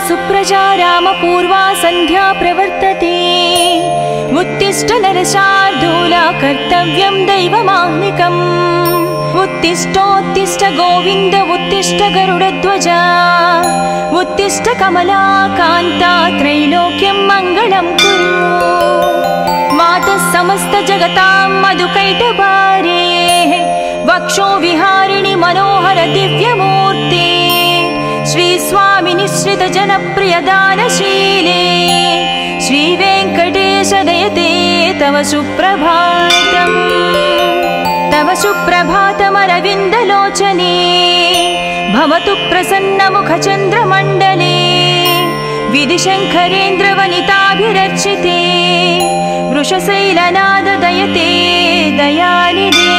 सुप्रजा रामपूर्वा सन्ध्या प्रवर्तते उत्तिष्ठ नरशार्दूला कर्तव्यं दैवमाह्निकम् उत्तिष्ठोत्तिष्ठ गोविन्द उत्तिष्ठ गरुडध्वजा उत्तिष्ठ कमलाकान्ता त्रैलोक्यं मङ्गलं कुरु मातः समस्त जगतां मधुकैटभारे वक्षो विहारिणि मनोहर दिव्यमूर्ते श्री स्वामी निश्रित जनप्रिय दानशीले श्री वेंकटेश दयते तव सुप्रभातम् तव सुप्रभातमरविन्दलोचने भवतु प्रसन्नमुखचन्द्रमण्डले विधिशङ्करेन्द्रवनिताभिरर्चिते वृषशैलनाद दयते दयानिधे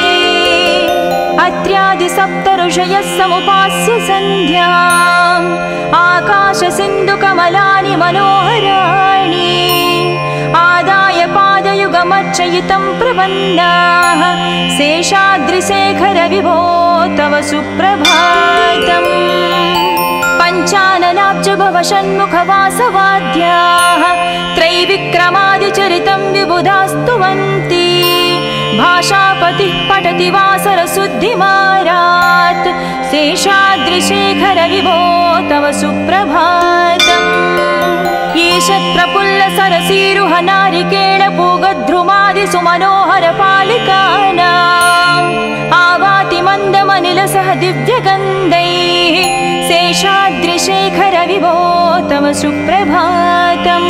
अत्र्यादिसप्तऋषयः समुपास्य सन्ध्याम् आकाशसिन्धुकमलानि मनोहराणि आदाय पादयुगमर्चयितं प्रपन्नाः शेषाद्रिशेखर विभो तव सुप्रभातम् पञ्चाननाब्ज भव षण्मुखवासवाद्याः त्रैविक्रमादिचरितं विबुधास्तुवन्ति भाषापतिः पठति वासरशुद्धिमारात् शेषाद्रिशेखर विभो तव सुप्रभातम् ईषत् प्रफुल्ल सरसीरुह नारिकेळ पूगद्रुमादि सुमनोहर पालिकानाम् आवाति मन्दमनिलसह दिव्यगन्धैः शेषाद्रिशेखर विभो तव सुप्रभातम्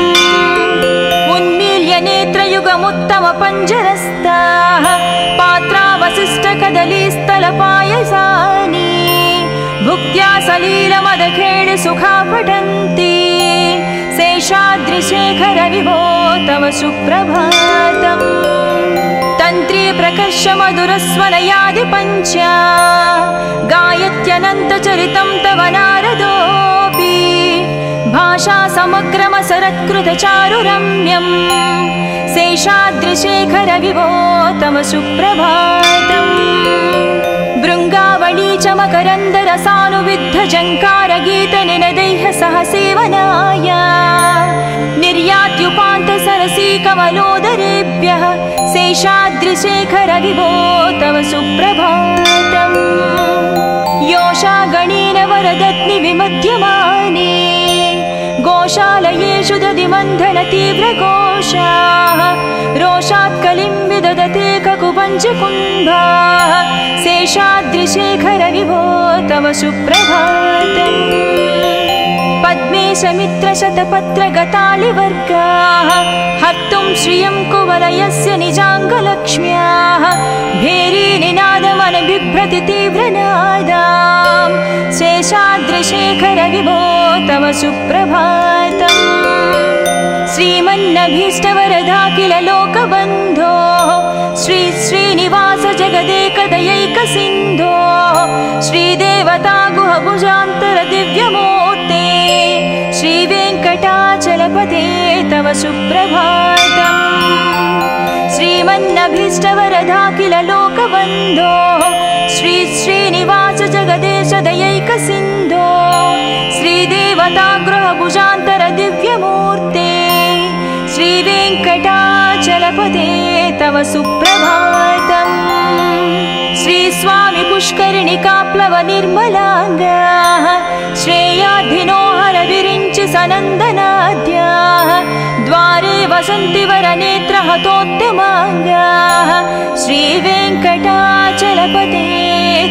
उन्मील्य नेत्रयुगमुत्तम पञ्जरस्ताः पात्रावशिष्ट कदलीस्थलपायसानि भुक्त्या सलीलमदखेळ सुखा पठन्ति शेषाद्रिशेखर विभो तव सुप्रभातम् तन्त्री प्रकर्ष मधुरस्वनयादि पञ्चा गायत्यनन्तचरितं तव नारदोऽपि भाषा समग्रमसरत्कृतचारुरम्यम् शेषाद्रिशेखर विभो तव सुप्रभातम् भृङ्गावळी च मकरन्दरसानुविद्ध जङ्कारगीतनिनदैः सह सेवनाय निर्यात्युपान्त सरसी कमलोदरेभ्यः शेषाद्रिशेखर विभो तव सुप्रभातम् योषा गणेन वरदत्नि विमध्यमाने गोशालयेषु दधिमन्थन तीव्रघोषाः रोषात् कलिं विदधते ककुपञ्चकुम्भाः शेषाद्रिशेखर विभो तव सुप्रभातम् पद्मेशमित्रशतपत्रगतालिवर्गाः हर्तुं श्रियं कुवलयस्य निजाङ्गलक्ष्म्याः भेरीनिनादमनबिभ्रति तीव्रनादां शेषाद्रिशेखर विभो तव सुप्रभातम् श्रीमन्नभीष्टवरदाखिल लोकबन्धो श्री श्रीनिवास जगदेकदयैकसिन्धो श्रीदेवता गुहभुजान्तर दिव्यमूर्ते श्रीवेङ्कटाचलपते तव सुप्रभातम् श्रीमन्नभीष्टवरदाखिल लोकबन्धो श्री श्रीनिवास जगदेश दयैकसिन्धो श्रीदेवता गृहभुजान्तर दिव्यमूर्ते श्रीवेङ्कटाचलपते तव सुप्रभातम् श्री स्वामी पुष्करिणिकाप्लव निर्मलाङ्गाः श्रेयाधिनो हर विरिञ्चि सनन्दनाद्याः द्वारे वसन्ति वरनेत्र हतोत्तमाङ्गाः श्रीवेङ्कटाचलपते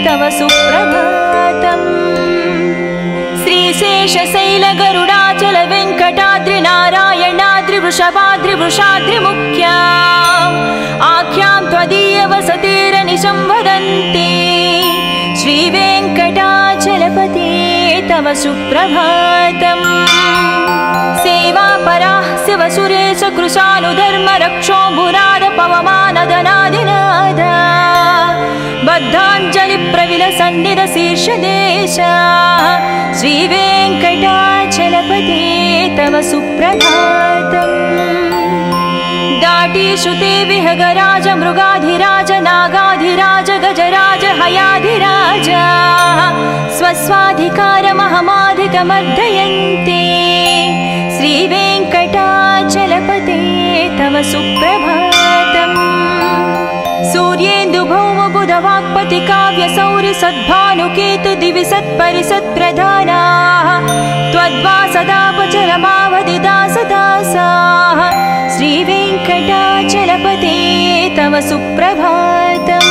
तव सुप्रभातम् श्रीशेषशैल गरुडाचल वेङ्कटाद्रि नारायणाद्रि वृषभाद्रि वृषाद्रि मुख्या आख्यां त्वदीय वसतिरनिशं वदन्ति श्रीवेङ्कटाचलपते तव सुप्रभातम् सेवापराः शिवसुरेश कृशानुधर्म रक्षो भुराद पवमानदनादिनाद बद्धाञ्जलि प्रविलसन्निध शीर्षदेश श्रीवेङ्कटाचलपते तव सुप्रभातम् दाटीषु ते विहगराज मृगाधिराज नागाधिराज गजराज हयाधिराज स्वस्वाधिकारमहमाधिकमर्दयन्ते श्रीवेङ्कटाचलपते तव सुप्रभातम् सूर्येन्दुभौमबुधवाक्पति काव्यसौरि सद्भानुकेतु दिवि सत्परिसत्प्रधानाः त्वद्वासदापचरमावधिदासदासाः श्रीवेङ्कटाचलपते तव सुप्रभातम्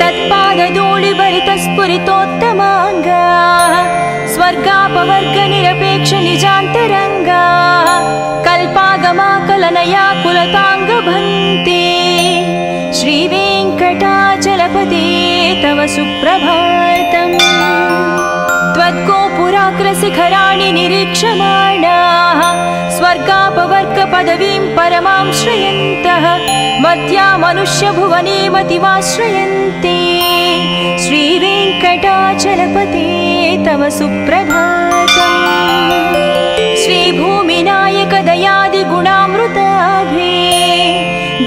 तत्पादधूलिभरितस्फुरितोत्तमाङ्गा स्वर्गापवर्गनिरपेक्ष निजान्तरङ्गा कल्पागमाकलनया कुलताङ्गभन्ते श्रीवेङ्कटाचलपते तव सुप्रभातम् त्वद्गोपुराग्रशिखराणि निरीक्षमाणाः स्वर्गापवर्गपदवीं परमां श्रयन्तः मत्या मनुष्यभुवने मतिमाश्रयन्ते श्रीवेङ्कटाचलपते तव सुप्रभातम् श्रीभूमिनायकदयादिगुणामृताभे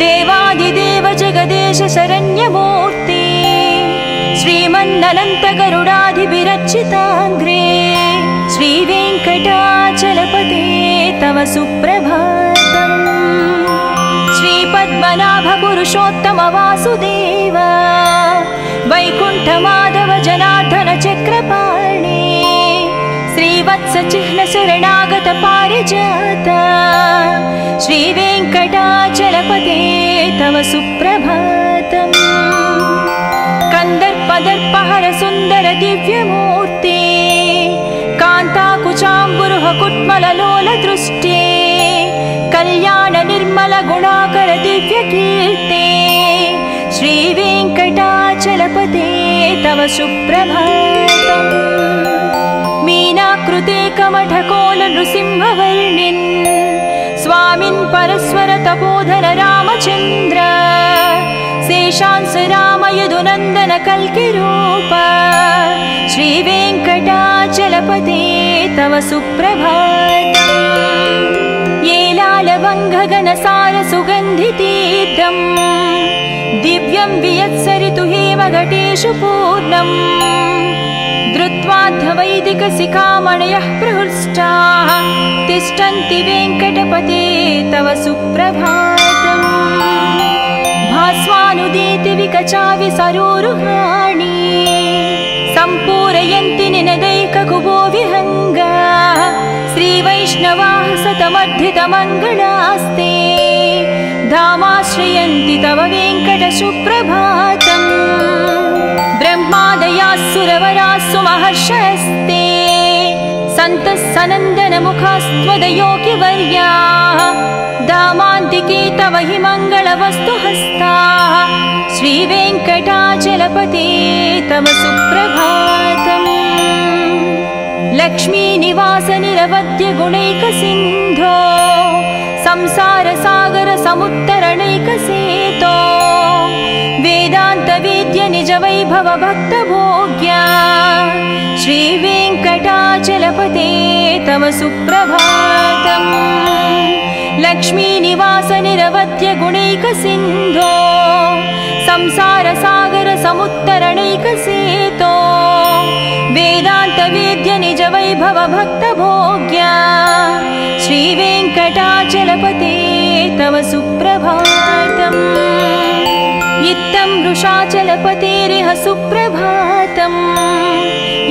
देवादिदेव जगदेश शरण्यमूर्ते श्रीमन्ननन्तगरुडाधिभिरर्चिताङ्घ्रे श्रीवेङ्कटाचलपते तव सुप्रभातम् श्रीपद्मनाभपुरुषोत्तम वासुदेव वैकुण्ठमाधव जनार्दन चक्रपाणे श्रीवत्सचिह्नशरणागत पारिजात श्रीवेङ्कटाचलपते तव सुप्रभातम् कन्दर्पदर्पहर सुन्दर दिव्यमूर्ते कान्ताकुचाम्बुरुह कुट्मललोलदृष्टे कल्याण निर्मल गुणाकर दिव्यकीर्ते श्रीवेङ्कटाचलपते तव सुप्रभातम् मीनाकृते कमठकोल नृसिंहवर्णिन् स्वामिन् परस्वर तपोधन रामचन्द्र शेषांस राम यदुनन्दन कल्किरूप श्रीवेङ्कटाचलपते तव सुप्रभातम् येलालवङ्घगनसार सुगन्धितीर्थम् दिव्यं वियत्सरितु हेमघटेषु पूर्णम् धृत्वाद्धवैदिकशिखामणयः प्रहृष्टाः तिष्ठन्ति वेङ्कटपते तव सुप्रभातम् भास्वानुदीति विकचाविसरोरुहाणि सम्पूरयन्ति निनदैककुबो विहङ्गा श्रीवैष्णवाः सतमर्धितमङ्गलास्ते धामाश्रयन्ति तव वेङ्कट सुप्रभातम् ब्रह्मादयास्सुरवरास्सु महर्षयस्ते सन्तः सनन्दनमुखास्त्वदयोगिवर्याः धामान्तिके तव हि मङ्गलवस्तुहस्ताः श्रीवेङ्कटाचलपते तव सुप्रभातम् लक्ष्मीनिवास निरवद्य गुणैकसिन्धो संसारसागर समुत्तरणैकसेतो वेदान्तवेद्य निजवैभव भक्तभोग्या श्रीवेङ्कटाचलपते तव सुप्रभातम् लक्ष्मीनिवास निरवद्य गुणैकसिन्धो संसारसागर समुत्तरणैकसेतो वेदान्तवेद्य निजवैभव भक्तभोग्या श्रीवेङ्कटाचलपते तव सुप्रभातम् इत्थं वृषाचलपतेरिह सुप्रभातम्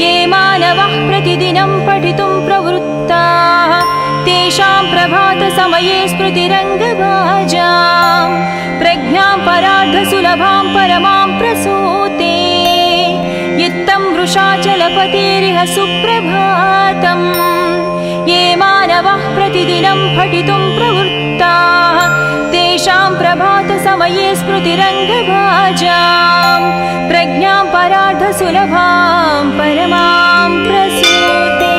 ये मानवः प्रतिदिनं पठितुं प्रवृत्ताः तेषां प्रभातसमये स्मृतिरङ्गभाजां प्रज्ञां परार्धसुलभां परमां प्रसूते इत्थं वृषाचलपतेरिह सुप्रभातम् ये मानवः प्रतिदिनं पठितुं प्रवृत्ताः तेषां प्रभातसमये स्मृतिरङ्गभाजां प्रज्ञां परार्धसुलभां परमां प्रसूते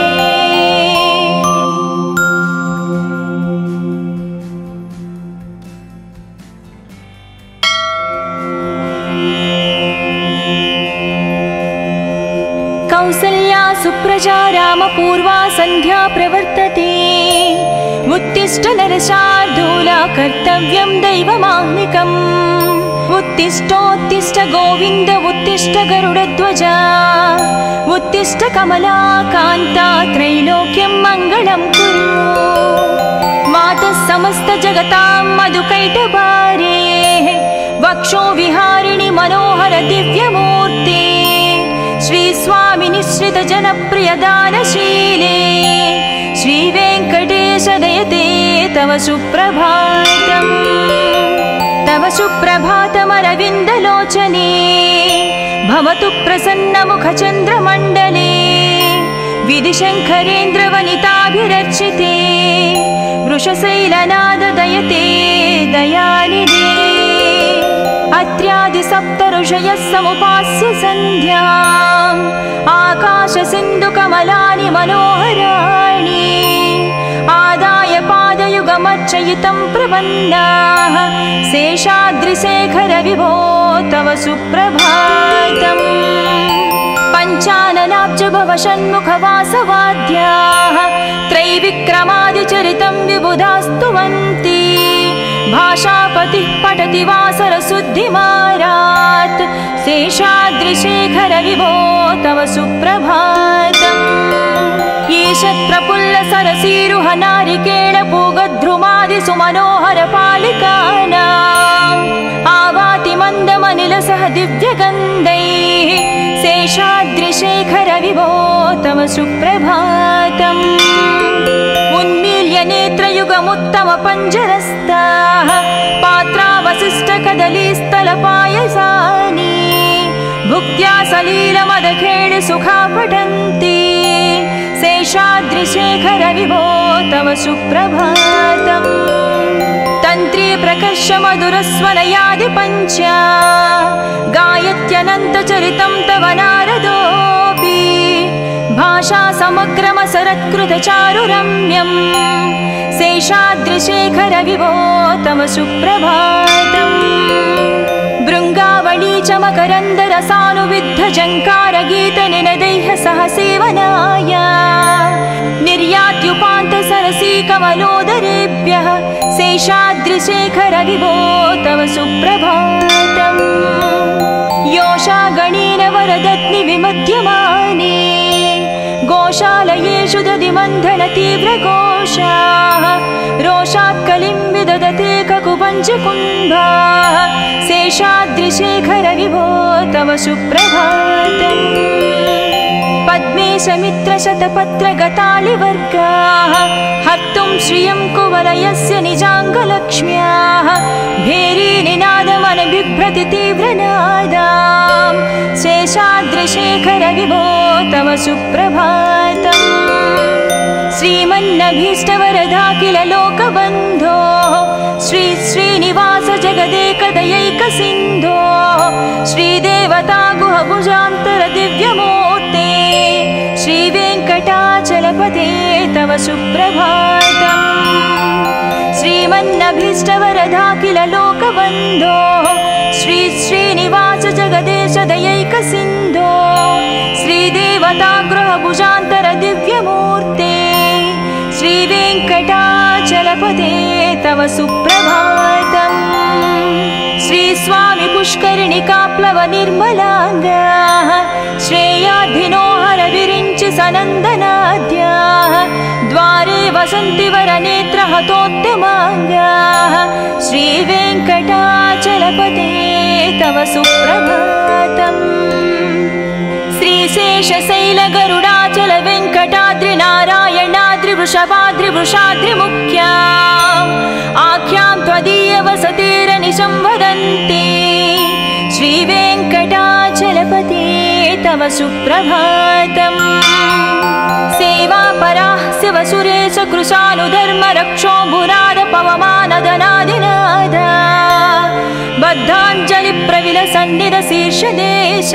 कौसल्या सुप्रजा रामपूर्वा सन्ध्या प्रवर्तते उत्तिष्ठ नरशार्दूला कर्तव्यं दैवमाह्निकम् उत्तिष्ठोत्तिष्ठ गोविन्द उत्तिष्ठ गरुडध्वजा उत्तिष्ठ कमलाकान्ता त्रैलोक्यं मङ्गलं कुरु। मातः समस्त जगतां मधुकैटभारे वक्षो विहारिणि मनोहर दिव्यमूर्ते श्रीस्वामि निश्रित जनप्रिय दानशीले श्रीवेङ्कटेश दयते तव सुप्रभातम्। तव सुप्रभातमरविन्दलोचने भवतु प्रसन्नमुखचन्द्रमण्डले विधिशङ्करेन्द्रवनिताभिरर्चिते वृषशैलनाददयते दयानिधे। अत्र्यादिसप्तऋषयः समुपास्य सन्ध्याम् आकाशसिन्धुकमलानि मनोहराणि आदाय पादयुगमर्चयितं प्रपन्नाः शेषाद्रिशेखर विभो तव सुप्रभातम्। पञ्चाननाब्ज भवषण्मुखवासवाद्याः त्रैविक्रमादिचरितं विबुधास्तुवन्ति भाषापतिः पठति वासरशुद्धिमारात् शेषाद्रिशेखर विभो तव सुप्रभातम्। ईशत्प्रफुल्लसरसीरुह नारिकेळपूगद्रुमादि सुमनोहर पालिकानाम् आवाति मन्दमनिलसह दिव्यगन्धैः शेषाद्रिशेखर विभो तव सुप्रभातम्। उन्मील्य नेत्रयुगमुत्तमपञ्जरस्ताः पात्रावशिष्टकदलीस्थलपायसानि भुक्त्या सलीलमदखेळ सुखा पठन्ति शेषाद्रिशेखर विभो तव सुप्रभातम्। तन्त्री प्रकर्ष मधुरस्वनयादि पञ्च गायत्यनन्तचरितं तव नारदोऽपि भाषा समग्रमसरत्कृतचारुरम्यम् शेषाद्रिशेखर विभो तव सुप्रभातम्। भृङ्गावळी च मकरन्दरसानुविद्धजङ्कारगीतनिनदैः सह सेवनाय निर्यात्युपान्तसरसी कमलोदरेभ्यः शेषाद्रिशेखर विभो तव सुप्रभातम्। योषा गणेन वरदत्नि विमध्यमाने गोशालयेषु दधिमन्थन तीव्रघोषाः रोषात् कलिं विदधते ककुपञ्चकुम्भाः शेषाद्रिशेखर विभो तव सुप्रभातम्। पद्मेशमित्रशतपत्रगतालिवर्गाः हर्तुं श्रियं कुवलयस्य निजाङ्गलक्ष्म्याः भेरीनिनादमनबिभ्रति तीव्रनादाम् शेषाद्रिशेखर विभो तव सुप्रभातम्। श्रीमन्नभीष्टवरदाखिल लोकबन्धो श्री श्रीनिवास जगदेकदयैकसिन्धो श्रीदेवता गुहभुजान्तर दिव्यमूर्ते श्रीवेङ्कटाचलपते तव सुप्रभातम्। श्रीमन्नभीष्टवरदाखिल लोकबन्धो श्री श्रीनिवास जगदेश दयैकसिन्धो श्रीदेवता गृहभुजान्तर दिव्यमूर्ते श्रीवेङ्कटाचलपते तव सुप्रभातम्। श्रीस्वामि पुष्करिणिकाप्लव निर्मलाङ्गाः श्रेयाधिनो हर विरिञ्चि सनन्दनाद्याः द्वारे वसन्ति वरनेत्रहतोत्तमाङ्गाः श्रीवेङ्कटाचलपते तव सुप्रभातम्। श्रीशेषशैलगरुडाचल वेङ्कटाद्रि नारायणाद्रि वृषभाद्रिवृषाद्रिमुख्या आख्यां त्वदीय वसतिरनिशं वदन्ति श्रीवेङ्कटाचलपते तव सुप्रभातम्। सेवापराः शिवसुरेश कृशानुधर्म रक्षो भुराद पवमानदनादिनाद बद्धाञ्जलिप्रविलसन्निध शीर्षदेश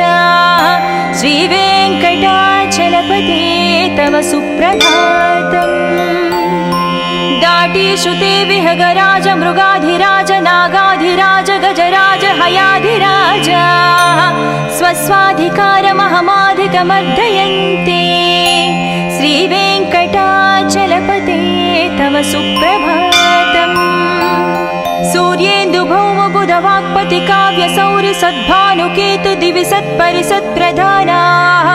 श्रीवेङ्कटाचलपते तव सुप्रभातम्। दाटीषु ते विहगराज मृगाधिराज नागाधिराज गजराज हयाधिराज स्वस्वाधिकारमहमाधिकमर्दयन्ते श्रीवेङ्कटाचलपते तव सुप्रभातम्। सूर्येन्दुभौमबुधवाक्पति काव्यसौरि सद्भानुकेतु दिवि सत्परिसत्प्रधानाः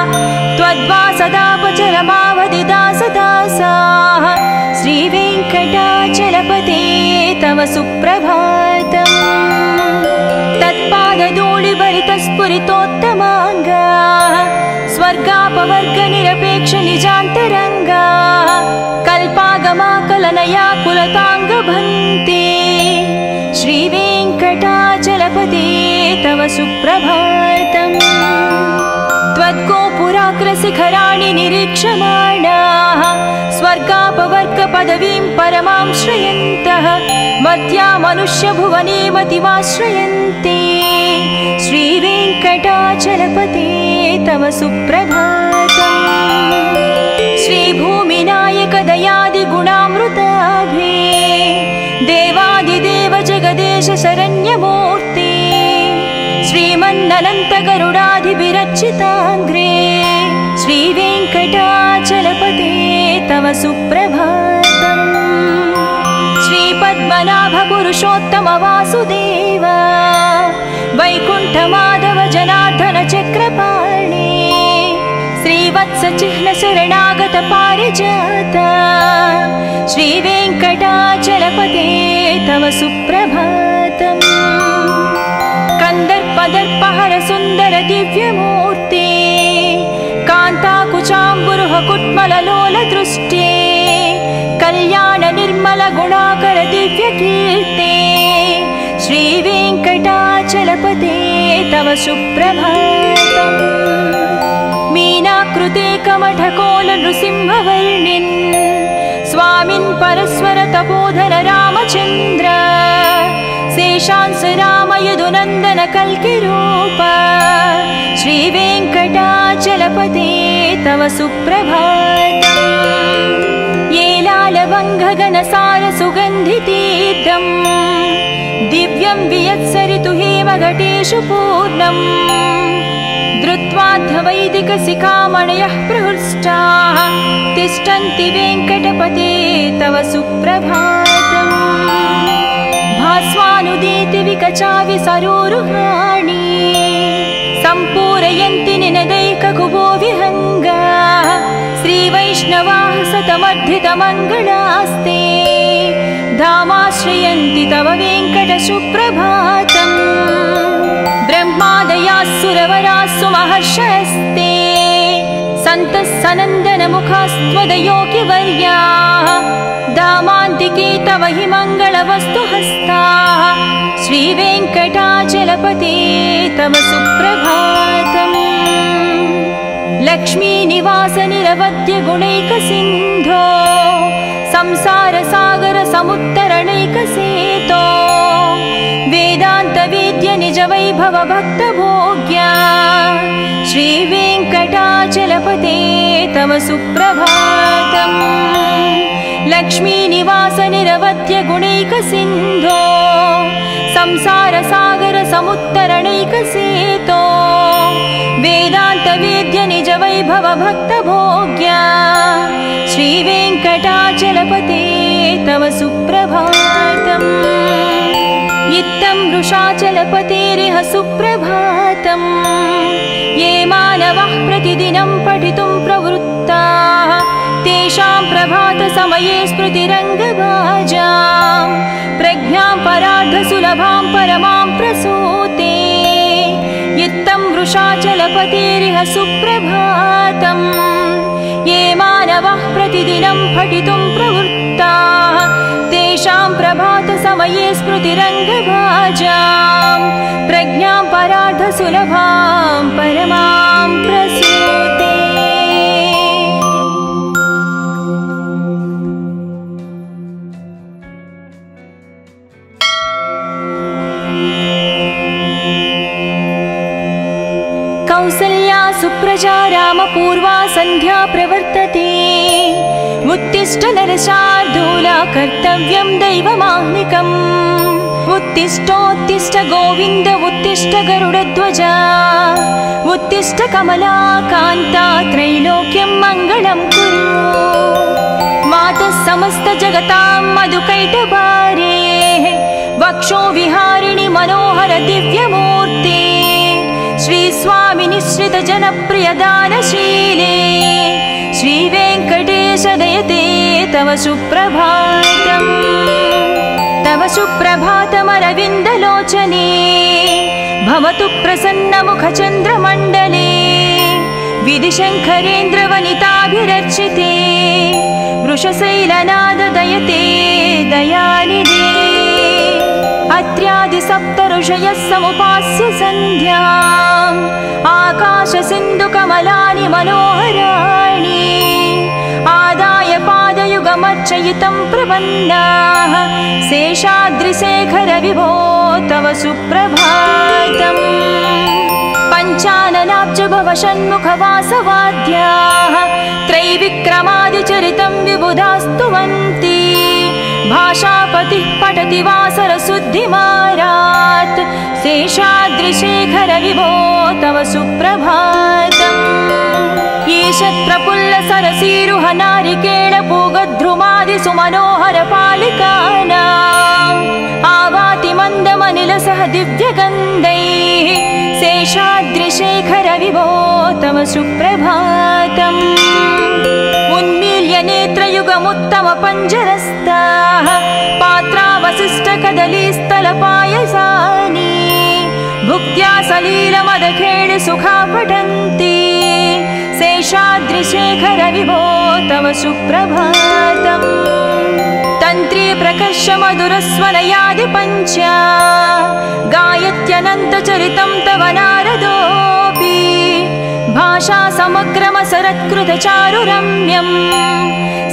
त्वद्व सुप्रभातम् तत्पादधूलिभरितस्फुरितोत्तमाङ्गा स्वर्गापवर्गनिरपेक्ष निजान्तरङ्गा कल्पागमाकलनया कुलताङ्गभन्ते श्रीवेङ्कटाचलपते तव सुप्रभातम् त्वद्गोपुराग्रशिखराणि निरीक्षमाणाः स्वर्गापवर्गपदवीं परमां श्रयन्तः मध्या मनुष्यभुवने मतिमाश्रयन्ते श्रीवेङ्कटाचलपते तव सुप्रभातम् श्रीभूमिनायक दयादिगुणामृताभे देवादिदेव जगदेश शरण्यमूर्ते श्रीमन्ननन्त गरुडाधिभिरर्चिताङ्ग्रे श्रीवेङ्कटाचलपते तव सुप्रभातम् श्रीपद्मनाभ पुरुषोत्तम वासुदेव वैकुण्ठमाधव जनार्दन चक्रपाणे श्रीवत्स चिह्न शरणागत पारिजात श्रीवेङ्कटाचलपते तव सुप्रभातम् कंदर्पदर्पहर सुंदर दिव्यमूर्ते कांताकुचाम्बुरुह कुट्मललोल दृष्टे कल्याण निर्मल गुणाकर दिव्यकीर्ते श्रीवेङ्कटाचलपते तव सुप्रभातम् मीनाकृते कमठकोल नृसिंहवर्णिन् स्वामिन् परस्वर तपोधर रामचन्द्र शेषांस राम यदुनन्दन कल्किरूप श्रीवेङ्कटाचलपते तव सुप्रभातम् येलालवङ्घगनसार सुगन्धितीर्थम् दिव्यं वियत्सरितु हेमघटेषु पूर्णम् धृत्वाद्धवैदिकशिखामणयः प्रहृष्टाः तिष्ठन्ति वेङ्कटपते तव सुप्रभातम् भास्वानुदीति विकचावि सरोरुहाणि सम्पूरयन्ति निनदैककुभो विहङ्गा श्रीवैष्णवाः सतमर्धितमङ्गलास्ते धामाश्रयन्ति तव वेङ्कट सुप्रभातम् ब्रह्मादयास्सुरवरास्सु महर्षयस्ते सन्तः सनन्दनमुखास्त्वदयोगिवर्याः धामान्तिके तव हि मङ्गलवस्तुहस्ताः श्रीवेङ्कटाचलपते तव सुप्रभातम् लक्ष्मीनिवास निरवद्य गुणैकसिन्धो संसारसागर समुत्तरणैकसेतो वेदान्तवेद्य निज वैभव भक्तभोग्या श्रीवेङ्कटाचलपते तव सुप्रभातम् लक्ष्मीनिवास निरवद्य गुणैकसिन्धो संसारसागर समुत्तरणैकसेतो वेदान्तवेद्य निज वैभव भक्तभोग्या श्रीवेङ्कटाचलपते तव सुप्रभातम् इत्थं वृषाचलपतेरिह सुप्रभातम् ये मानवः प्रतिदिनं पठितुं प्रवृत्ताः तेषां प्रभातसमये स्मृतिरङ्गभाजां प्रज्ञां परार्धसुलभां परमां प्रसूते इत्थं वृषाचलपतेरिह सुप्रभातम् ये मानवः प्रतिदिनं पठितुं प्रवृत्ताः तेषां प्रभातसमये स्मृतिरङ्गभाजां प्रज्ञां परार्धसुलभां परमां प्रसूते कौसल्या सुप्रजा रामपूर्वा सन्ध्या प्रवर्तते उत्तिष्ठ नरशार्दूला कर्तव्यं दैवमाह्निकम् उत्तिष्ठोत्तिष्ठ गोविन्द उत्तिष्ठ गरुडध्वजा उत्तिष्ठ कमलाकान्ता त्रैलोक्यं मङ्गलं कुरु मातः समस्त जगतां मधुकैटभारे वक्षो विहारिणि मनोहर दिव्यमूर्ते श्री स्वामी निश्रित जनप्रिय दानशीले श्री वेङ्कटेश दयते तव सुप्रभातम् तव सुप्रभातमरविन्दलोचने भवतु प्रसन्नमुखचन्द्रमण्डले विधिशङ्करेन्द्रवनिताभिरर्चिते वृषशैलनाददयते दयानिधे अत्र्यादिसप्तऋषयः समुपास्य सन्ध्याम् आकाशसिन्धुकमलानि मनोहराणि आदाय पादयुगमर्चयितं प्रपन्नाः शेषाद्रिशेखरविभो तव सुप्रभातम् पञ्चाननाब्जभवषण्मुखवासवाद्याः त्रैविक्रमादिचरितं विबुधास्तुवन्ति भाषापतिः पठति वासरशुद्धिमारात् शेषाद्रिशेखरविभो तव सुप्रभातम् ईषत्प्रफुल्लसरसीरुहनारिकेळपूगध्रुमादिसुमनोहरपालिकानाम् आवाति मन्दमनिलसह दिव्यगन्धैः शेषाद्रिशेखरविभो तव सुप्रभातम् उन्मील्य नेत्रयुगमुत्तमपञ्जरस्ताः पात्रावशिष्टकदलीस्थलपायसानि भुक्त्या सलीलमदखेळि सुखा पठन्ति शेषाद्रिशेखरविभो तव सुप्रभातम् तन्त्री प्रकर्षमधुरस्वनयादिपञ्च गायत्यनन्तचरितं तव नारदोऽपि भाषा समग्रमसरत्कृतचारुरम्यम्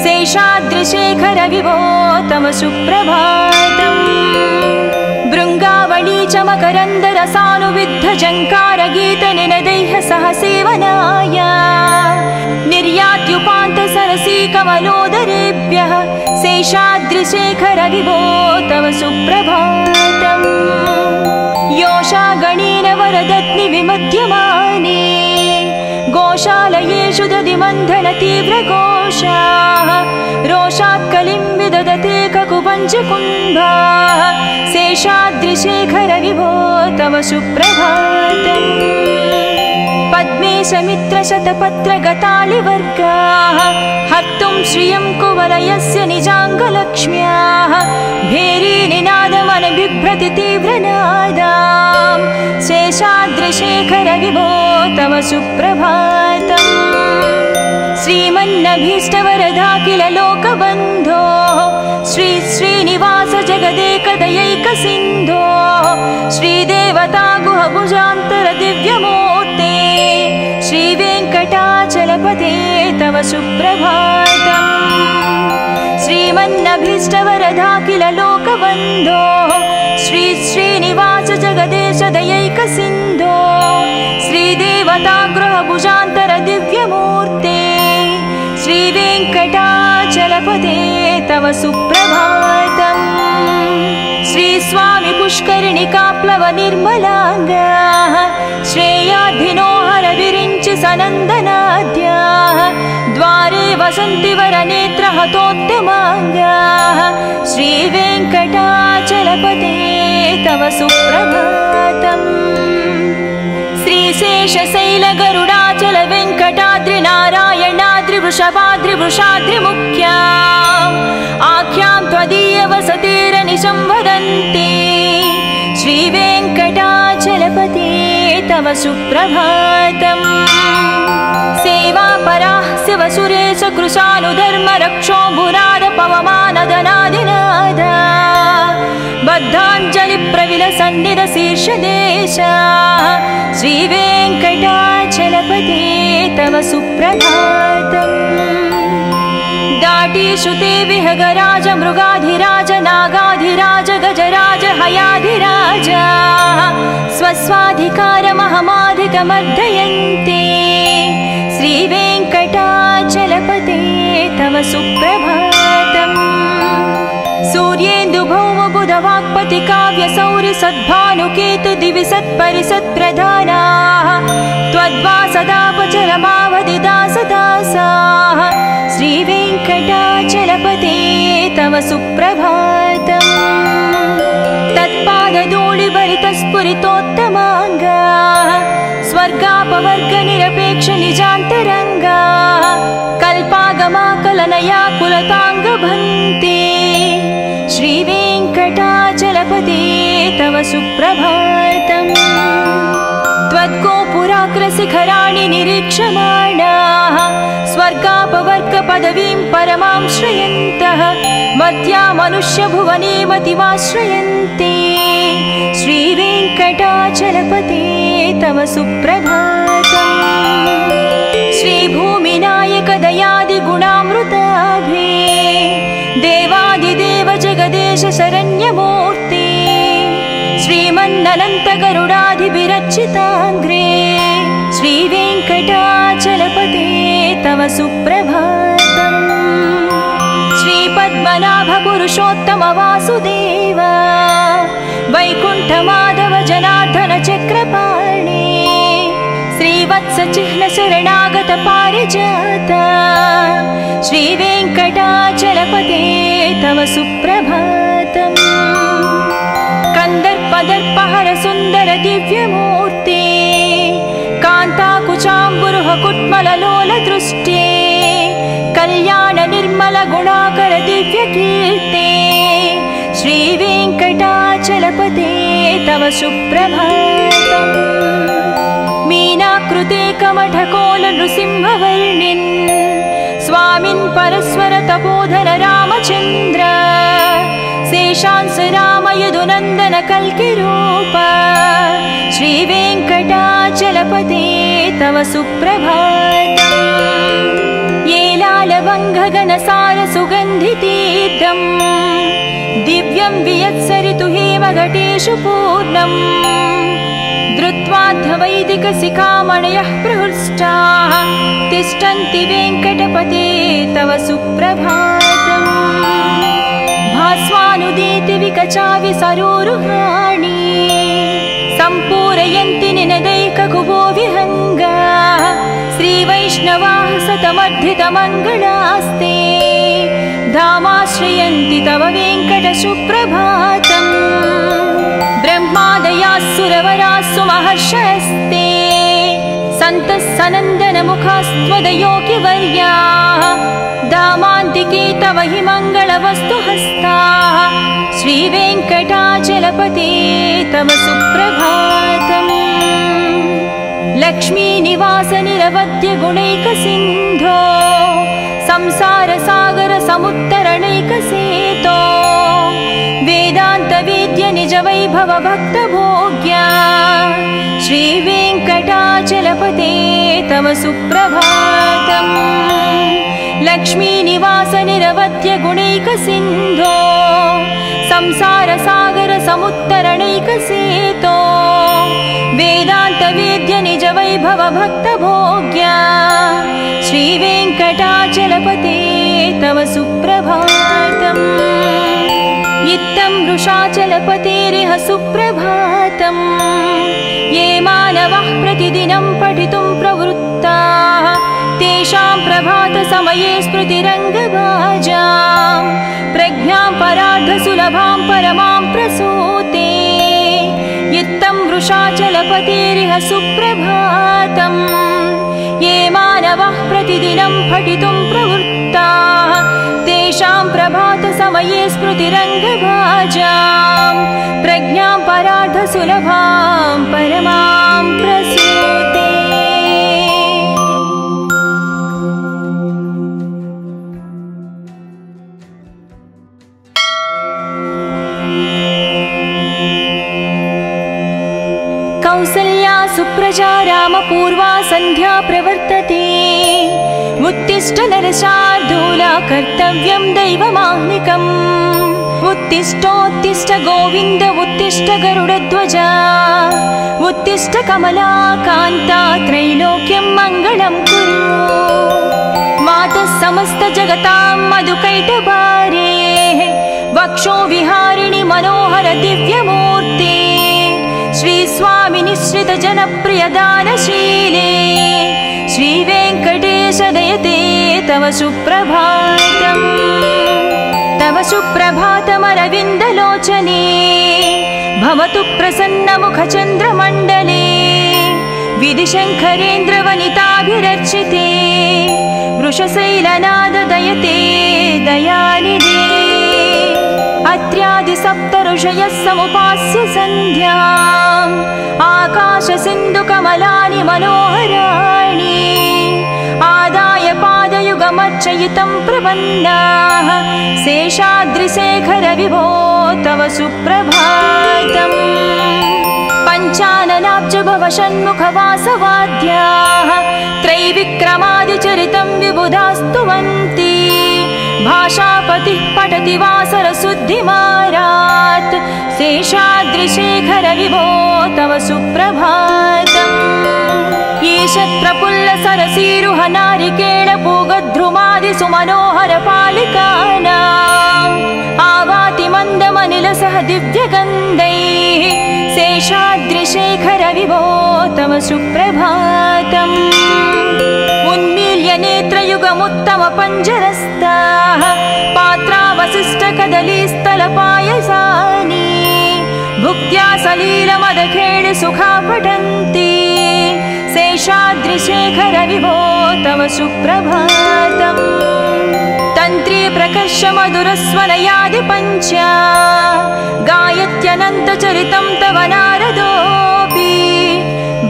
शेषाद्रिशेखरविभो तव सुप्रभातम् भृङ्गावळी च मकरन्दरसानुविद्धजङ्कारगीतनिनदैः सह सेवनाय निर्यात्युपान्तसरसीकमलोदरेभ्यः शेषाद्रिशेखरविभो तव सुप्रभातम् योषागणेन वरदत्नि विमध्यमाने गोशालयेषु दधिमन्थनतीव्रघोषाः रोषात्कलिं विदधते ककुपञ्चकुम्भाः शेषाद्रिशेखरविभो तव सुप्रभातम् पद्मेशमित्रशतपत्रगतालिवर्गाः हर्तुं श्रियं कुवलयस्य निजाङ्गलक्ष्म्याः भेरीनिनादमनबिभ्रति तीव्रनादाम् शेषाद्रिशेखरविभो तव सुप्रभातम् श्रीमन्नभीष्टवरदा लोकबन्धो श्री श्रीनिवास जगदेकदयैकसिन्धो श्रीदेवता गुहभुजान्तर दिव्यमूर्ते श्रीवेङ्कटाचलपते तव सुप्रभातम् श्रीमन्नभीष्टवरदा लोकबन्धो श्री श्रीनिवास जगदेश दयैकसिन्धो श्रीदेवता गृहभुजान्तर दिव्यमूर्ते श्रीवेङ्कटाचलपते तव सुप्रभातम् श्रीस्वामि पुष्करिणिकाप्लवनिर्मलाङ्गाः श्रेयाधिनो हरविरिञ्चि सनन्दनाद्याः द्वारे वसन्ति वरनेत्रहतोत्तमाङ्गाः श्रीवेङ्कटाचलपते तव सुप्रभातम् श्रीशेषशैलगरुडाचल वेङ्कटाद्रिनारायणाद्रिवृषभाद्रिवृषाद्रिमुख्या आख्यां त्वदीयवसतिरनिशं वदन्ति श्रीवेङ्कटाचलपते तव सुप्रभातम् सेवापराः शिवसुरेश कृशानुधर्मरक्षोऽम्बुनाद पवमानदनादिनाद बद्धाञ्जलिप्रविलसन्निधशीर्षदेशा श्रीवेङ्कटाचलपते तव सुप्रभातम् दाटीश्रुते विहगराज मृगाधिराज नागाधिराज गजराज हयाधिराज स्वस्वाधिकारमहमाधिकमर्दयन्ते श्रीवेङ्कटाचलपते तव सुप्रभातम् सूर्येन्दुभौमबुधवाक्पति काव्यसौरि सद्भानुकेतु दिवि सत्परिसत्प्रधानाः त्वद्वासदापचरमावधिदासदासाः श्रीवेङ्कटाचलपते तव सुप्रभातम् तत्पादधूलिभरितस्फुरितोत्तमाङ्गाः स्वर्गापवर्गनिरपेक्षनिजान्तरङ्गाः कल्पागमाकलनया कुलताङ्गभन्ते श्रीवेङ्कटा चलपते तव सुप्रभातम् त्वद्गोपुराग्रशिखराणि निरीक्षमाणाः स्वर्गापवर्गपदवीं परमां श्रयन्तः मर्त्या मनुष्यभुवने मतिमाश्रयन्ते श्रीवेङ्कटाचलपते तव सुप्रभातम् श्रीभूमिनायक दयादिगुणामृताभे देवादिदेव जगदेश शरण्यमूर्ते श्रीमन्ननन्तगरुडाधिविरचिताङ्ग्रे श्रीवेङ्कटाचलपते तव सुप्रभातम् श्रीपद्मनाभ पुरुषोत्तम वासुदेव वैकुण्ठमाधव जनार्दन चक्रपाणे श्रीवत्सचिह्न शरणागत पारिजात श्रीवेङ्कटाचलपते तव सुप्रभातम् कंदर्पदर्पहर सुंदर दिव्यमूर्ते कान्ताकुचाम्बुरुह कुट्मललोल दृष्टे कल्याण निर्मल गुणाकर दिव्यकीर्ते श्रीवेङ्कटाचलपते तव सुप्रभातम् मीनाकृते कमठकोल नृसिंहवर्णिन् स्वामिन् परस्वर तपोधन रामचन्द्र शेषांस राम यदुनन्दन कल्किरूप श्रीवेङ्कटाचलपते तव सुप्रभातम् येलालवङ्घगनसार सुगन्धितीर्थम् दिव्यं वियत्सरितु हेमघटेषु पूर्णम् धृत्वाद्धवैदिकशिखामणयः प्रहृष्टाः तिष्ठन्ति वेङ्कटपते तव सुप्रभातम् भास्वानुदीति विकचाविसरोरुहाणि सम्पूरयन्ति निनदैककुभो विहङ्गाः श्रीवैष्णवाः सतमर्धितमङ्गलास्ते धामाश्रयन्ति तव वेङ्कटसुप्रभातम् ब्रह्मादयाः सुरवराः सुमहर्षयस्ते सन्तः सनन्दनमुखास्त्वदयोगिवर्याः धामान्तिके तव हि मङ्गलवस्तुहस्ताः श्रीवेङ्कटाचलपते तव सुप्रभातम् लक्ष्मीनिवास निरवध्य गुणैकसिन्धो संसारसागर समुत्तरणैकसेतो वेदान्तवेद्य निज वैभव भक्तभोग्या श्रीवेङ्कटाचलपते तव सुप्रभातम् लक्ष्मीनिवास निरवध्य गुणैकसिन्धो संसारसागर समुत्तरणैकसेतो वेदान्तवेद्य निज वैभव भक्तभोग्या श्रीवेङ्कटाचलपते तव सुप्रभातम् इत्थं वृषाचलपतेरिह सुप्रभातम् ये मानवः प्रतिदिनं पठितुं प्रवृत्ताः तेषां प्रभातसमये स्मृतिरङ्गभाजां प्रज्ञां परार्धसुलभां परमां प्रसूते इत्थं वृषाचलपतेरिह सुप्रभातम् ये मानवः प्रतिदिनं पठितुं प्रवृत्ताः तेषां प्रभातसमये स्मृतिरङ्गभाजां प्रज्ञां परार्धसुलभां परमां प्रसूते कौसल्या सुप्रजा रामपूर्वा सन्ध्या प्रवर्तते उत्तिष्ठ नरशार्दूला कर्तव्यं दैवमाह्निकम् उत्तिष्ठोत्तिष्ठ गोविन्द उत्तिष्ठ गरुडध्वजा उत्तिष्ठ कमलाकान्ता त्रैलोक्यं मङ्गलं कुरु मातः समस्त जगतां मधुकैटभारे वक्षो विहारिणि मनोहर दिव्यमूर्ते श्री स्वामी निश्रित जनप्रिय दानशीले श्री वेङ्कटेश दयते तव सुप्रभातम् तव सुप्रभातमरविन्दलोचने भवतु प्रसन्नमुखचन्द्रमण्डले विधिशङ्करेन्द्रवनिताभिरर्चिते वृषशैलनाद दयते दयानिधे अत्र्यादिसप्तऋषीणां ऋषयः समुपास्य सन्ध्याम् आकाशसिन्धुकमलानि मनोहराणि आदाय पादयुगमर्चयितं प्रपन्नाः शेषाद्रिशेखर विभो तव सुप्रभातम् पञ्चाननाब्ज भव षण्मुखवासवाद्याः त्रैविक्रमादिचरितं विबुधास्तुवन्ति भाषापतिः पठति वासरशुद्धिमारात् शेषाद्रिशेखर विभो तव सुप्रभातम् ईशत्प्रफुल्लसरसीरुह नारिकेळपूगद्रुमादिसुमनोहरपालिकानाम् आवाति मन्दमनिलसह दिव्यगन्धैः शेषाद्रिशेखर विभो तव सुप्रभातम् उन्मील्य नेत्रयुगमुत्तमपञ्जरस्ताः पात्रावशिष्टकदलीस्थलपायसानि भुक्त्या सलीलमदखेळि सुखा पठन्ति शेषाद्रिशेखर विभो तव सुप्रभातम् तन्त्री प्रकर्ष मधुरस्वनयादिपञ्चा गायत्यनन्तचरितं तव नारदोऽपि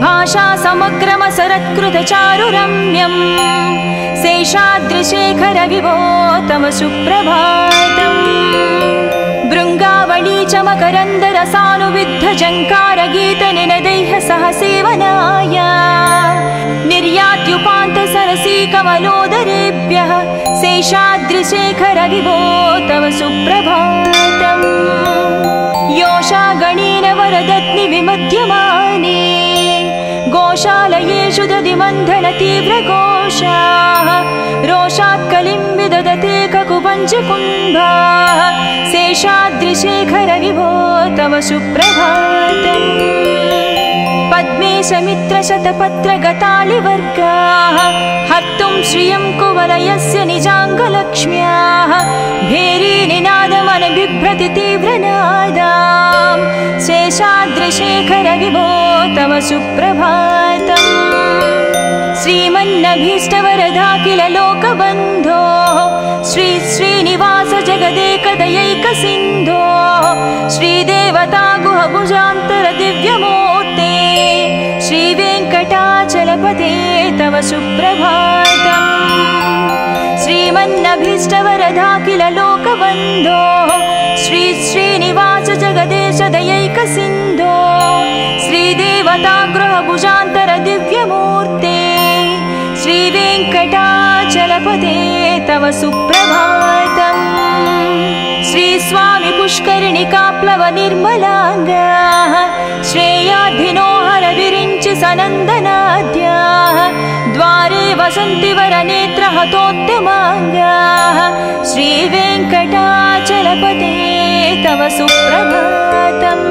भाषा समग्रमसरत्कृतचारुरम्यम् शेषाद्रिशेखर विभो तव सुप्रभातम् भृङ्गावळी च मकरन्दरसानुविद्धझङ्कारगीतनिनदैः सह सेवनाय निर्यात्युपान्तसरसी कमलोदरेभ्यः शेषाद्रिशेखर विभो तव सुप्रभातम् योषागणेन वरदत्नि विमध्यमाने गोशालयेषु दधिमन्थनतीव्रघोषाः रोषात् कलिं विदधते ककुपञ्चकुम्भाः शेषाद्रिशेखर विभो तव सुप्रभातम् पद्मेशमित्रशतपत्रगतालिवर्गाः हर्तुं श्रियं कुवलयस्य निजाङ्गलक्ष्म्याः भेरीनिनादमनबिभ्रति तीव्रनादाम् शेषाद्रिशेखर विभो तव सुप्रभातम् श्रीमन्नभीष्टवरदाखिल लोकबन्धो श्री श्रीनिवास जगदेकदयैकसिन्धो श्रीदेवता गुहभुजान्तर दिव्यमूर्ते श्रीवेङ्कटाचलपते तव सुप्रभातम् श्रीमन्नभीष्टवरदाखिल लोकबन्धो श्री श्रीनिवास जगदेश दयैकसिन्धो श्रीदेवता गृहभुजान्तर दिव्यमूर्ते श्रीवेङ्कटाचलपते तव सुप्रभातम् श्रीस्वामि पुष्करिणिकाप्लव निर्मलाङ्गाः श्रेयाधिनोहर विरिञ्चि सनन्दनाद्याः द्वारे वसन्ति वरनेत्रहतोत्तमाङ्गाः श्रीवेङ्कटाचलपते तव सुप्रभातम्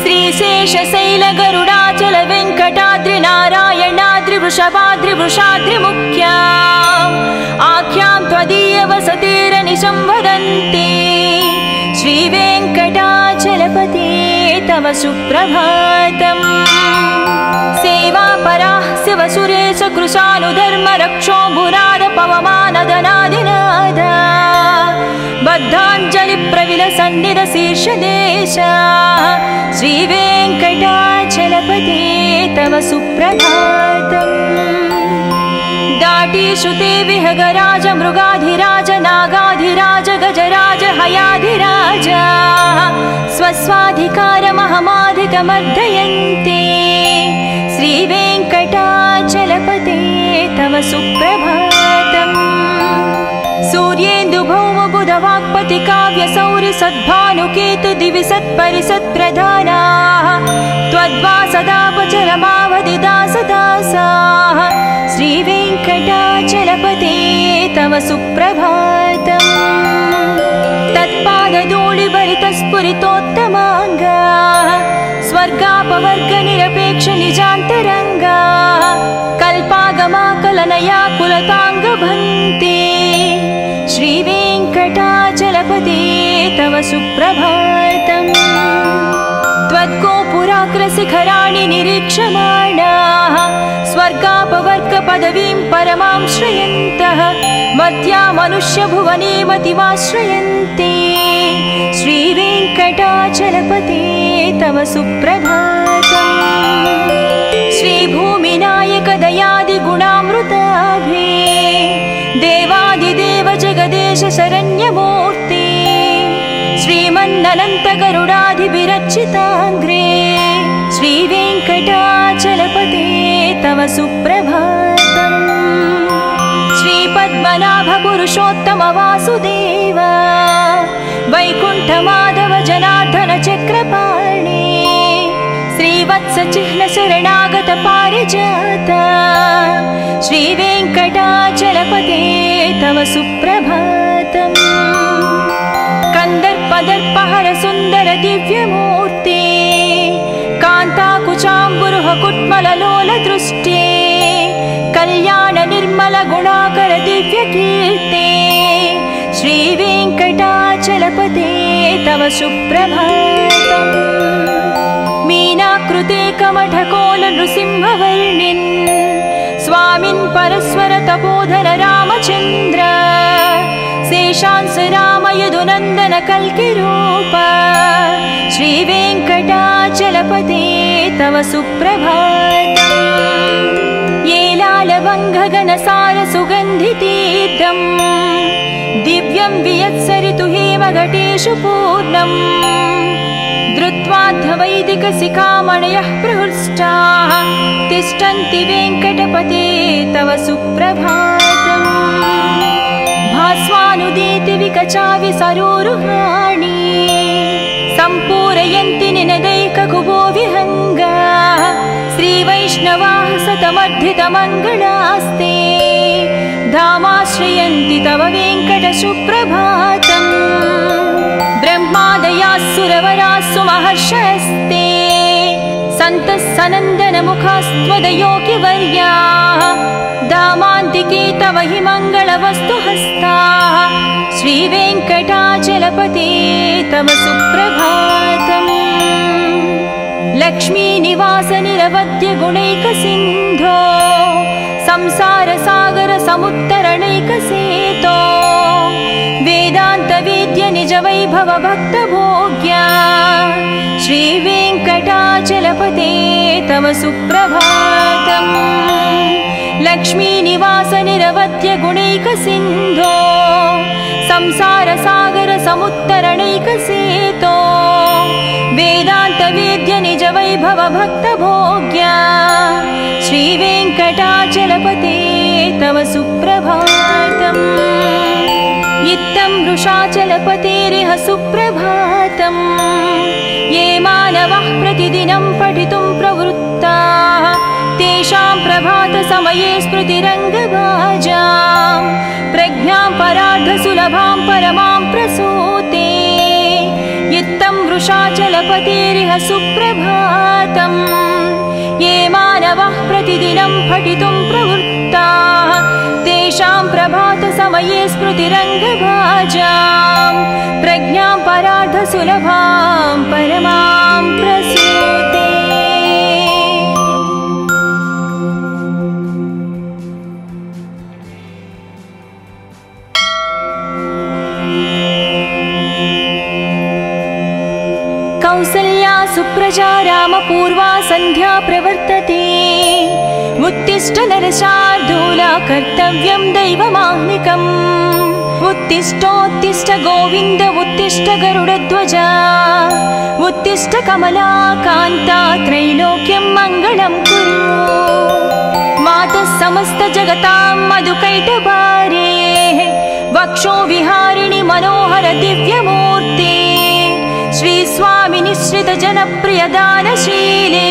श्रीशेषशैलगरुडाचल वेङ्कटाद्रिनारायणाद्रिवृषभाद्रिवृषाद्रिमुख्या आख्यां त्वदीयवसतिरनिशं वदन्ति श्रीवेङ्कटाचलपते तव सुप्रभातम् सेवापराः शिवसुरेश कृशानुधर्मरक्षोऽम्बुनाद पवमानदनादिनादा बद्धाञ्जलिप्रविलसन्निधशीर्षदेशा श्रीवेङ्कटाचलपते तव सुप्रभातम् दाटीश्रुते विहगराज मृगाधिराज नागाधिराज गजराज हयाधिराज स्वस्वाधिकारमहमाधिकमर्दयन्ते श्रीवेङ्कटाचलपते तव सुप्रभातम् सूर्येन्दुभौमबुधवाक्पति काव्यसौरि सद्भानुकेतु दिवि सत्परिसत्प्रधानाः त्वद्वासदापचरमावधिदासदासाः श्रीवेङ्कटाचलपते तव सुप्रभातम् तत्पादधूलिभरितस्फुरितोत्तमाङ्गाः स्वर्गापवर्गनिरपेक्ष निजान्तरङ्गाः कल्पागमाकलनया कुलताङ्गभन्ते श्रीवेङ्कटाचलपते तव सुप्रभातम् त्वद्गोपुराग्रशिखराणि निरीक्षमाणाः स्वर्गापवर्गपदवीं परमां श्रयन्तः मर्त्या मनुष्यभुवने मतिमाश्रयन्ते श्रीवेङ्कटाचलपते तव सुप्रभातम् श्रीभूमिनायक दयादिगुणामृताभे देवादिदेव जगदेश शरण्यमूर्ते श्रीमन्ननन्त गरुडाधिविरचिताङ्ग्रे श्रीवेङ्कटाचलपते तव सुप्रभातम् श्रीपद्मनाभ पुरुषोत्तम वासुदेव वैकुण्ठमाधव जनार्दन चक्रपाणे श्रीवत्स चिह्न शरणागत पारिजात श्रीवेङ्कटाचलपते तव सुप्रभातम् कन्दर्पदर्पहर सुन्दर दिव्यमूर्ते कान्ताकुचाम्बुरुह कुट्मललोल दृष्टे कल्याण निर्मल गुणाकर दिव्यकीर्ते श्रीवेङ्कटाचलपते तव सुप्रभातम् मीनाकृते कमठकोल नृसिंहवर्णिन् स्वामिन् परस्वर तपोधन रामचन्द्र शेषांस राम यदुनन्दन कल्किरूप श्रीवेङ्कटाचलपते तव सुप्रभातम् येलालवङ्घगणसार सुगन्धितीर्थम् दिव्यं वियत्सरितु हेमघटेषु पूर्णम् धृत्वाद्धवैदिकशिखामणयः प्रहृष्टाः तिष्ठन्ति वेङ्कटपते तव सुप्रभातम् भास्वानुदीति विकचाविसरोरुहाणि सम्पूरयन्ति निनदैककुभो विहङ्गा श्रीवैष्णवाः सतमर्धितमङ्गलास्ते धामाश्रयन्ति तव वेङ्कटसुप्रभातम् ब्रह्मादयास्सुरवरास्सु महर्षयस्ते सन्तः सनन्दनमुखास्त्वदयोगिवर्याः दामान्तिके तव हि मङ्गलवस्तुहस्ताः श्रीवेङ्कटाचलपते तव सुप्रभातम् लक्ष्मीनिवास निरवद्य गुणैकसिन्धो संसारसागर समुत्तरणैकसेतो वेदान्तवेद्य निज वैभव भक्तभोग्या श्रीवेङ्कटाचलपते तव सुप्रभातम् लक्ष्मीनिवास निरवद्य गुणैकसिन्धो संसारसागर समुत्तरणैकसेतो वेदान्तवेद्य निज वैभव भक्तभोग्या श्रीवेङ्कटाचलपते तव सुप्रभातम् इत्थं वृषाचलपतेरिह सुप्रभातम् ये मानवः प्रतिदिनं पठितुं प्रवृत्ताः तेषां प्रभातसमये स्मृतिरङ्गभाजां प्रज्ञां परार्धसुलभां परमां प्रसूते इत्थं वृषाचलपतेरिह सुप्रभातम् ये मानवः प्रतिदिनं पठितुं प्रवृत्ताः तेषां प्रभातसमये स्मृतिरङ्गभाजां प्रज्ञां परार्धसुलभां परमां प्रसूते कौसल्या सुप्रजा रामपूर्वा सन्ध्या प्रवर्तते उत्तिष्ठ नरशार्दूला कर्तव्यं दैवमाह्निकम् उत्तिष्ठोत्तिष्ठ गोविन्द उत्तिष्ठ गरुडध्वजा उत्तिष्ठ कमला कान्ता त्रैलोक्यं मङ्गलं कुरु मातः समस्त जगतां मधुकैटभारे वक्षो विहारिणि मनोहर दिव्यमूर्ते श्रीस्वामि निश्रित जनप्रिय दानशीले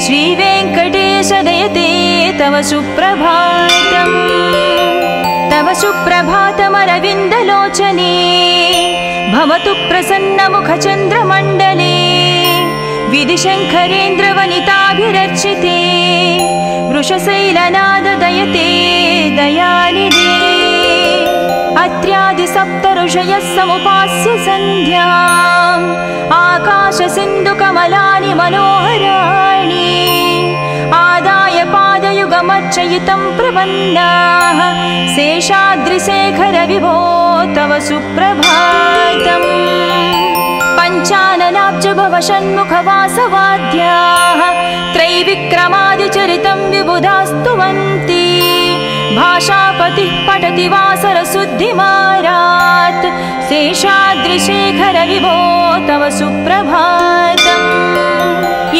श्रीवेङ्कटेश दयते तव सुप्रभातम् तव सुप्रभातमरविन्दलोचने भवतु प्रसन्नमुखचन्द्रमण्डले विधिशङ्करेन्द्रवनिताभिरर्चिते वृषशैलनाद दयते दयानिधे अत्र्यादिसप्तऋषयः समुपास्य सन्ध्याम् आकाशसिन्धुकमलानि मनोहराणि आदाय पादयुगमध्य अर्चयितं प्रपन्नाः शेषाद्रिशेखर विभो तव सुप्रभातम् पञ्चाननाब्ज भव षण्मुखवासवाद्याः त्रैविक्रमादिचरितं विबुधास्तुवन्ति भाषापतिः पठति वासरशुद्धिमारात् शेषाद्रिशेखर विभो तव सुप्रभातम्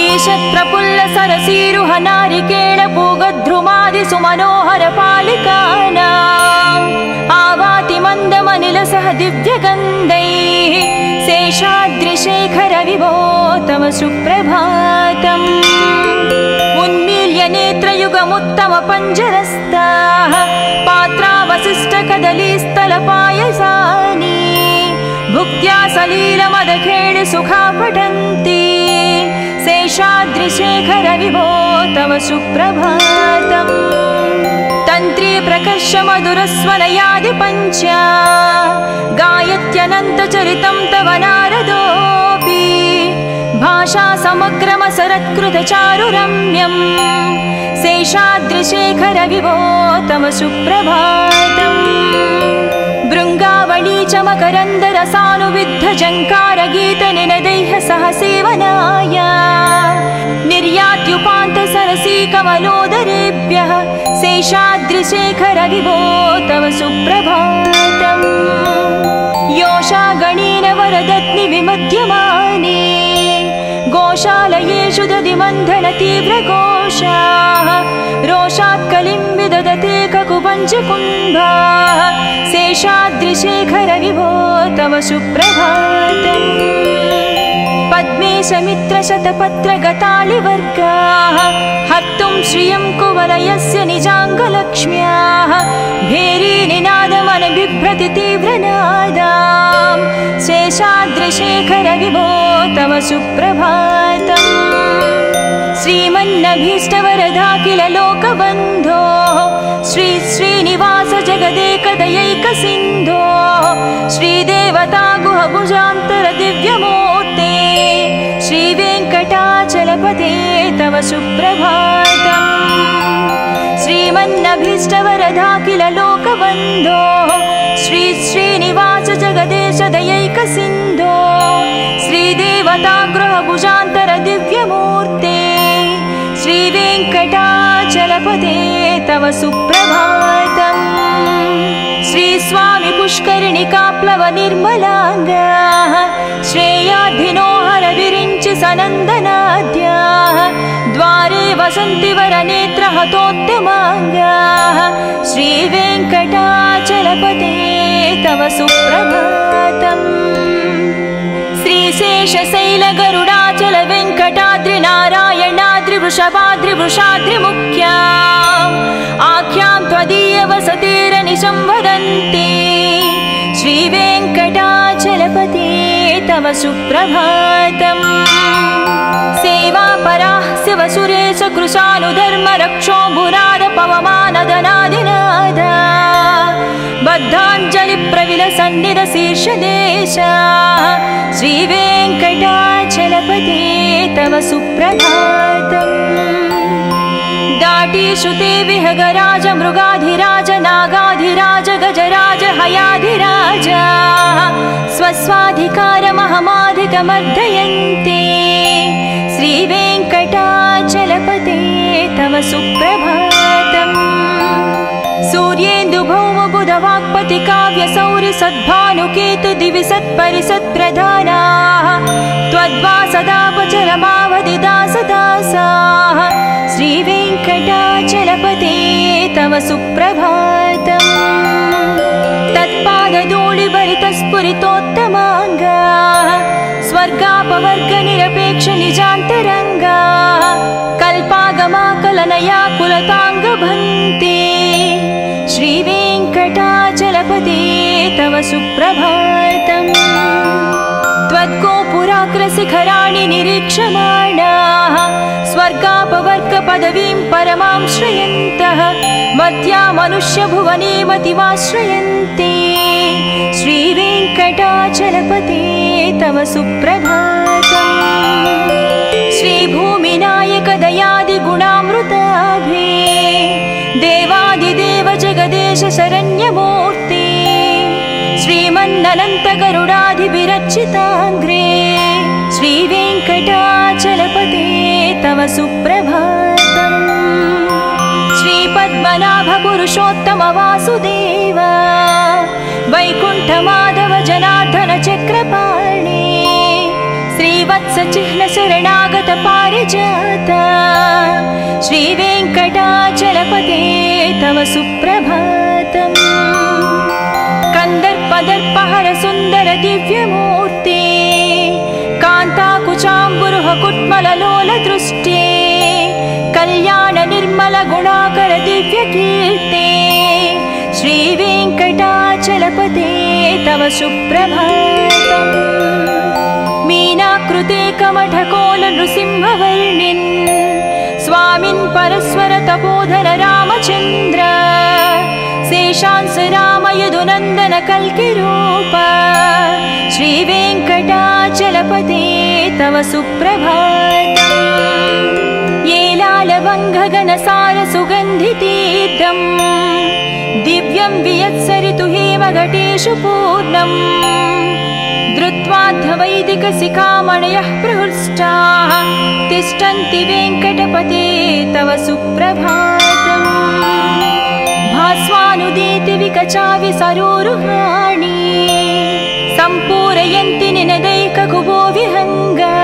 ईषत् प्रफुल्ल सरसीरुह नारिकेळ पूगद्रुमादि सुमनोहर पालिकानाम् आवाति मन्दमनिलसह दिव्यगन्धैः शेषाद्रिशेखर विभो तव सुप्रभातम् उन्मील्य नेत्रयुगमुत्तम पञ्जरस्ताः पात्रावशिष्टकदलीस्थलपायसानि भुक्त्या सलीलमदखेळि सुखा पठन्ति शेषाद्रिशेखर विभो तव सुप्रभातम् तन्त्री प्रकर्ष मधुरस्वनयादि पञ्चा गायत्यनन्तचरितं तव नारदोऽपि भाषा समग्रमसरत्कृतचारुरम्यम् शेषाद्रिशेखर विभो तव सुप्रभातम् भृङ्गावळी च मकरन्दरसानुविद्ध जङ्कारगीतनिनदैः सह सेवनाय निर्यात्युपान्त सरसी कमलोदरेभ्यः शेषाद्रिशेखर विभो तव सुप्रभातम् योषा गणेन वरदत्नि विमध्यमाने गोशालयेषु दधिमन्थन तीव्रघोषाः रोषात् कलिं विदधते ककुपञ्चकुम्भाः शेषाद्रिशेखर विभो तव सुप्रभातम् पद्मेशमित्रशतपत्रगतालिवर्गाः हर्तुं श्रियं कुवलयस्य निजाङ्गलक्ष्म्याः भेरीनिनादमनबिभ्रति तीव्रनादां शेषाद्रिशेखर विभो तव सुप्रभातम् श्रीमन्नभीष्टवरदाखिल लोकबन्धो श्री श्रीनिवास जगदेकदयैकसिन्धो श्रीदेवता गुहभुजान्तर दिव्यमूर्ते श्रीवेङ्कटाचलपते तव सुप्रभातम् श्रीमन्नभीष्टवरदाखिल लोकबन्धो श्री श्रीनिवास जगदेश दयैकसिन्धो श्रीदेवता गृहभुजान्तर दिव्यमूर्ते श्रीवेङ्कटाचलपते तव सुप्रभातम् श्री स्वामी पुष्करिणिकाप्लव निर्मलाङ्गाः श्रेयाधिनोहर विरिञ्चि सनन्दनाद्याः द्वारे वसन्ति वरनेत्रहतोत्तमाङ्गाः श्रीवेङ्कटाचलपते तव सुप्रभातम् श्रीशेषशैलगरुडाचल वेङ्कटाद्रि नारायणाद्रि वृषभाद्रि वृषाद्रिमुख्या आख्यां त्वदीय वसतिरनिशं वदन्ति श्रीवेङ्कटाचलपते तव सुप्रभातम् सेवापराः शिवसुरेश कृशानुधर्म रक्षोऽम्बुनाद पवमानदनादिनादा बद्धाञ्जलि प्रविलसन्निध शीर्षदेशा श्रीवेङ्कटाचलपते तव सुप्रभातम् दाटीश्रुते विहगराज मृगाधिराज नागाधिराज गजराज हयाधिराज स्वस्वाधिकारमहमाधिकमर्दयन्ते श्रीवेङ्कटाचलपते तव सुप्रभातम् सूर्येन्दुभौमबुधवाक्पति काव्यसौरि सद्भानुकेतु दिवि सत्परिसत्प्रधानाः त्वद्वासदापचरमावधिदासदासाः श्रीवेङ्कटाचलपते तव सुप्रभातम् तत्पादधूलिभरितस्फुरितोत्तमाङ्गाः स्वर्गापवर्गनिरपेक्ष निजान्तरङ्गाः कल्पागमाकलनया कुलताङ्गभन्ते श्रीवेङ्कटाचलपते तव सुप्रभातम् त्वद्गोपुराग्रशिखराणि निरीक्षमाणाः स्वर्गापवर्गपदवीं परमां श्रयन्तः मर्त्या मनुष्यभुवने मतिमाश्रयन्ते श्रीवेङ्कटाचलपते तव सुप्रभातम् श्रीभूमिनायक दयादिगुणामृताभे देवादिदेव जगदेश शरण्यमूर्ति श्रीमन्ननन्तगरुडाधिविरचिताग्रे श्रीवेङ्कटाचलपते तव सुप्रभातम्। श्रीपद्मनाभ पुरुषोत्तम वासुदेव वैकुण्ठमाधव जनार्दन चक्रपाणि श्रीवत्स चिह्न शरणागत पारिजात श्रीवेङ्कटाचलपते तव सुप्रभातम्। कंदर्पदर्पहर सुन्दर दिव्यमूर्ति कान्ताकुचाम्बुरुह कुट्मललोल दृष्टे कल्याण निर्मल गुणाकर दिव्यकीर्ते श्रीवेङ्कटाचलपते तव सुप्रभातम्। मीनाकृते कमठकोल नृसिंहवर्णिन् स्वामिन् परस्वर तपोधर रामचन्द्र शेषांस राम यदुनन्दन कल्किरूप श्रीवेङ्कटाचलपते तव सुप्रभातम्। येलालवङ्घगणसार सुगन्धितीर्थम् दिव्यं वियत्सरितु हेमघटेषु पूर्णम् धृत्वाद्धवैदिकशिखामणयः प्रहृष्टाः तिष्ठन्ति वेङ्कटपते तव सुप्रभातम्। भास्वानुदीति विकचावि सरोरुहाणि सम्पूरयन्ति निनदैककुबो विहङ्गा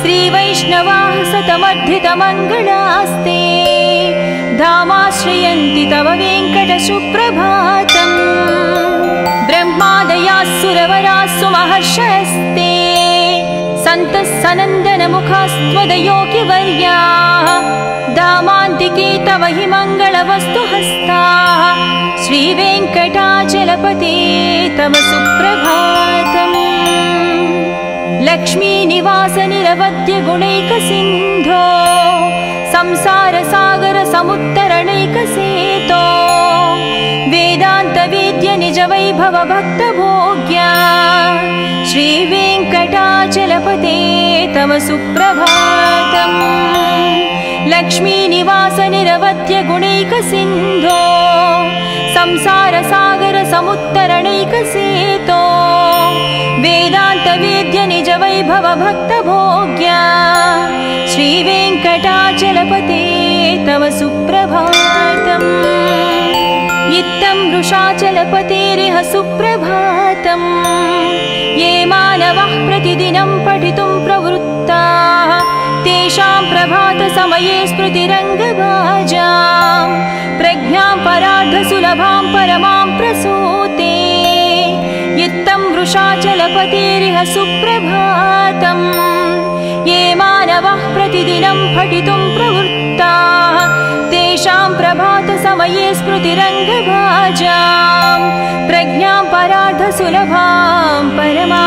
श्रीवैष्णवाः सतमर्धितमङ्गलास्ते धामाश्रयन्ति तव वेङ्कट सुप्रभातम्। ब्रह्मादयास्सुरवरास्सु महर्षयस्ते सन्तः सनन्दनमुखास्त्वदयोगिवर्याः दामान्तिके तव हि मङ्गलवस्तु हस्ताः श्रीवेङ्कटाचलपते तव सुप्रभातम्। लक्ष्मीनिवास निरवध्य गुणैकसिन्धो संसारसागर समुत्तरणैकसेतो वेदान्तवेद्य निज वैभव भक्तभोग्या श्रीवेङ्कटाचलपते तव सुप्रभातम्। लक्ष्मीनिवास निरवध्य गुणैकसिन्धो संसारसागर समुत्तरणैकसेतो वेदान्तवेद्य निज वैभव भक्तभोग्या श्रीवेङ्कटाचलपते तव सुप्रभातम्। इत्थं वृषाचलपतेरिह सुप्रभातम्। ये मानवः प्रतिदिनं पठितुं प्रवृत्ताः तेषां प्रभातसमये स्मृतिरङ्गभाजां प्रज्ञां परार्धसुलभां परमां प्रसूते। इत्थं वृषाचलपतेरिह सुप्रभातम्। ये मानवः प्रतिदिनं पठितुं प्रवृत्ताः तेषां प्रभातसमये स्मृतिरङ्गभाजां प्रज्ञां परार्धसुलभां परमा